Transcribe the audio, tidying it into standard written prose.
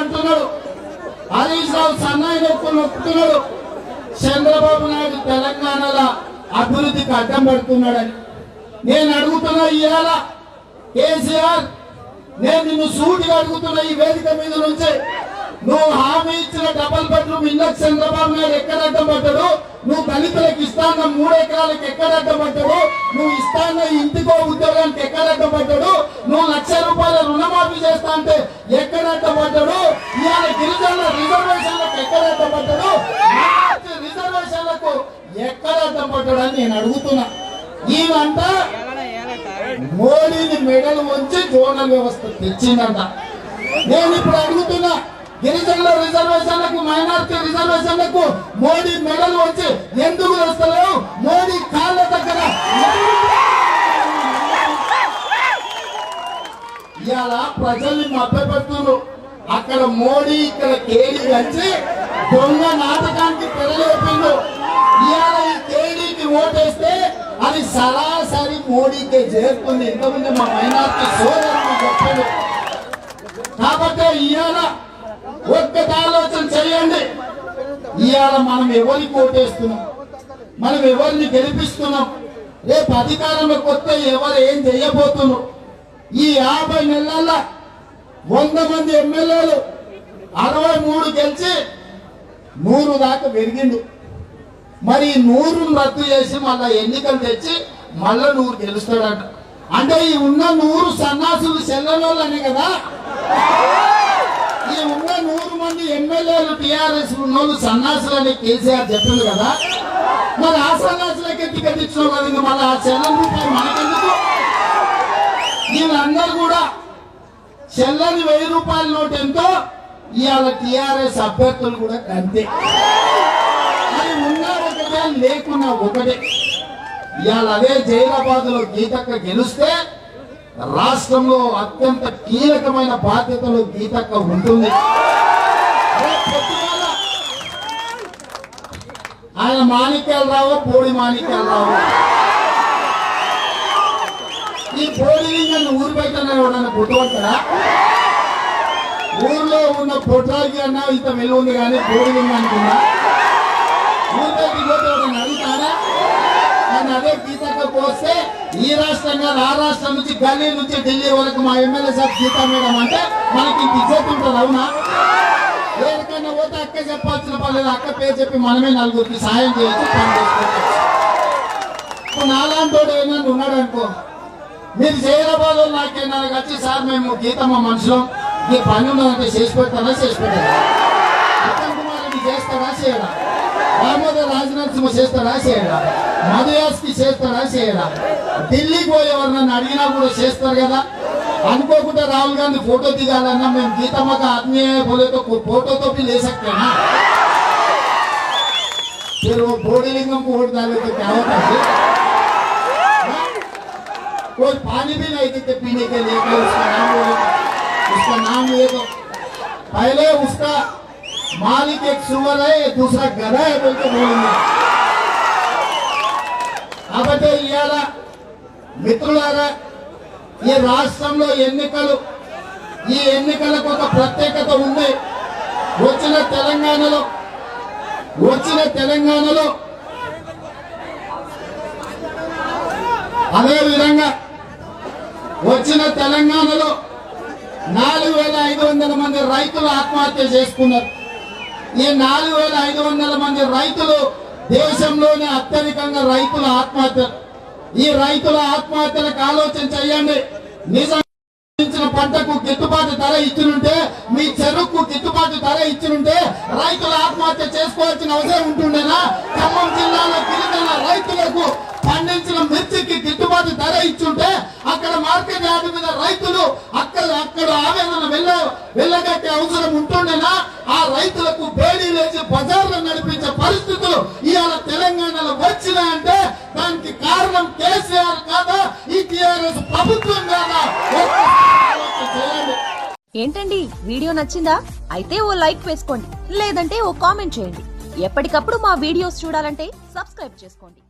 అంటున్నాడు, హరీష్ రావు సన్నాయి నొక్కులు నొక్కుతున్నాడు, చంద్రబాబు నాయుడు తెలంగాణలో అభివృద్ధికి అడ్డం పడుతున్నాడని. నేను అడుగుతున్నా ఇవాళ కేసీఆర్, నేను నిన్ను సూటిగా అడుగుతున్నా ఈ వేదిక మీద నుంచి, నువ్వు హామీ ఇచ్చిన డబుల్ బెడ్రూమ్ ఇళ్ళకి చంద్రబాబు నాయుడు ఎక్కడ అడ్డపడ్డాడు? నువ్వు దళితులకు ఇస్తాన్న 3 ఎకరాలకు ఎక్కడ అడ్డపడ్డాడు? నువ్వు ఇస్తాన్న ఇంటికో ఉద్యోగానికి ఎక్కడ అడ్డపడ్డాడు? నువ్వు ₹1,00,000 రుణమాఫీ చేస్తా అంటే ఎక్కడ అడ్డపడ్డాడు? ఇవాళ గిరిజనుల రిజర్వేషన్లకు ఎక్కడ అడ్డపడ్డాడు? రిజర్వేషన్లకు ఎక్కడ అడ్డపడ్డాడు అని నేను అడుగుతున్నా. ఈయనంట మోడీని మెడలు వంచి జోనల్ వ్యవస్థ తెచ్చిందంట. నేను ఇప్పుడు అడుగుతున్నా, గిరిజనుల రిజర్వేషన్లకు మైనారిటీ రిజర్వేషన్లకు మోడీ మెడలు వచ్చి ఎందుకు వస్తలేవు? మోడీ కాళ్ళ దగ్గర ఇవాళ ప్రజల్ని మభ్యపెడుతున్నారు. అక్కడ మోడీ ఇక్కడ కేడీ వచ్చి దొంగ నాటకానికి తెరలేపిండు. ఇవాళ ఈ కేడీకి ఓటేస్తే అది సరాసరి మోడీకే చేరుతుంది. ఎంతమంది మా మైనారిటీ సోదరులు చెప్పండి. కాబట్టి ఇవాళ ఒక్కటి ఆలోచన చేయండి. ఇవాళ మనం ఎవరికి ఓటేస్తున్నాం, మనం ఎవరిని గెలిపిస్తున్నాం, రేపు అధికారంలోకి వస్తే ఎవరు ఏం చేయబోతున్నాం? ఈ 50 నెలల 100 మంది ఎమ్మెల్యేలు 63 గెలిచి 100 దాకా పెరిగిండు. మరి 100ను రద్దు చేసి మళ్ళా ఎన్నికలు తెచ్చి మళ్ళా 100 గెలుస్తాడంట. అంటే ఈ ఉన్న 100 సన్నాసులు చెల్లెలోళ్ళనే కదా. ఈ ఉన్న 100 మంది ఎమ్మెల్యేలు టీఆర్ఎస్ ఉన్నోళ్ళు సన్నాసులని కేసీఆర్ చెప్పింది కదా. మరి ఆ సన్నాసులకి టికెట్ ఇచ్చినావు కదా, ఇంకా మళ్ళీ ఆ చెల్లెల రూపాయలు మనకెందుకు? వీళ్ళందరూ కూడా చెల్లని ₹1000 నోట్ ఎంతో ఇవాళ టీఆర్ఎస్ అభ్యర్థులు కూడా అంతే. అది ఉన్నా ఒకటే, లేకున్నా ఒకటే. ఇవాళ అదే జైరాబాద్ లో గీతక్క గెలిస్తే రాష్ట్రంలో అత్యంత కీలకమైన బాధ్యతలు గీతక్క ఉంటుంది. ఆయన మాణిక్యాలరావు, పోడి మాణిక్యాలరావు. ఈ పోడిలింగాన్ని ఊరు పెట్టిన ఎవడన్నా గుర్తుపడతారా? ఊర్లో ఉన్న పొట్రాకి అన్నా ఇంత వెలు ఉంది కానీ పోడిలింగానికి ఉందా? ఊరికి పోతే ఎవడన్నా అడుగుతారా? కానీ అదే గీతకు వస్తే ఈ రాష్ట్రం కాదు, ఆ రాష్ట్రం నుంచి గల్లీ నుంచి ఢిల్లీ వరకు మా ఎమ్మెల్యే సార్ గీతా మేడం అంటే మనకి ఇంత ఇజ్జత్ ఉంటుంది. అవునా? ఎవరికైనా పోతే అక్క చెప్పాల్సిన పర్లేదు, అక్క పేరు చెప్పి మనమే నలుగురికి సాయం చేయొచ్చు, పని చేసుకోవచ్చు. ఇప్పుడు నాలాంటోడు ఏమైనా ఉన్నాడు అనుకో, మీరు జైరాబాద్ నాకేనా వచ్చి సార్ మేము గీతమ్మ మనుషులం, ఈ పని ఉన్నదంటే చేసి పెడతారా? చేసి పెట్టారా? ఉత్తమ్ కుమార్ రెడ్డి చేస్తారా? చేయడా? దామోదర్ రాజనరసింహ చేస్తారా? చేయడా? మధుయాస్కి చేస్తారా? చేయడా? ఢిల్లీకి పోయి ఎవరినన్ను అడిగినా కూడా చేస్తారు కదా. అనుకోకుండా రాహుల్ గాంధీ फोटो दिखाना, మేము गीतम्मा का आदमी है बोले तो फोटो तो भी ले सकते हैं ना। फिर वो बोडीलिंगम को वोट डाले तो क्या होता है? कोई पानी भी नहीं देते पीने के लिए, उसका नाम ले तो पहले उसका मालिक एक सुअर है, दूसरा गधा है बोल के बोलेंगे. కాబట్టి ఇయాల మిత్రులారా, ఈ రాష్ట్రంలో ఎన్నికలు, ఈ ఎన్నికలకు ఒక ప్రత్యేకత ఉంది. వచ్చిన తెలంగాణలో అదే విధంగా వచ్చిన తెలంగాణలో 4500 మంది రైతులు ఆత్మహత్య చేసుకున్నారు. ఈ 4500 మంది రైతులు దేశంలోనే అత్యధికంగా రైతుల ఆత్మహత్య. ఈ రైతుల ఆత్మహత్యలకు ఆలోచన చేయండి. నిజంగా పంటకు గిట్టుబాటు ధర ఇచ్చినుంటే, మీ చెరుకు గిట్టుబాటు ధర ఇచ్చినుంటే రైతుల ఆత్మహత్య చేసుకోవాల్సిన అవసరం ఉంటుండేనా? ఖమ్మం జిల్లాలో గిరిజన రైతులకు పండించిన మిర్చికి గిట్టుబాటు ధర ఇచ్చుంటే అక్కడ మార్కెట్ యార్డు మీద రైతులు అక్కడ ఆవేదన వెళ్ళగట్టే అవసరం ఉంటుండేనా? ఆ రైతులకు బేడీ లేచి బజార్లో నడిపించే పరిస్థితులు ఇవాళ తెలంగాణలో వచ్చినాయంటే దానికి కారణం కేసీఆర్ కాదా, ఈ టీఆర్ఎస్ ప్రభుత్వం కాదా? ఏంటండి, వీడియో నచ్చిందా? అయితే ఓ లైక్ వేసుకోండి, లేదంటే ఓ కామెంట్ చేయండి. ఎప్పటికప్పుడు మా వీడియోస్ చూడాలంటే సబ్స్క్రైబ్ చేసుకోండి.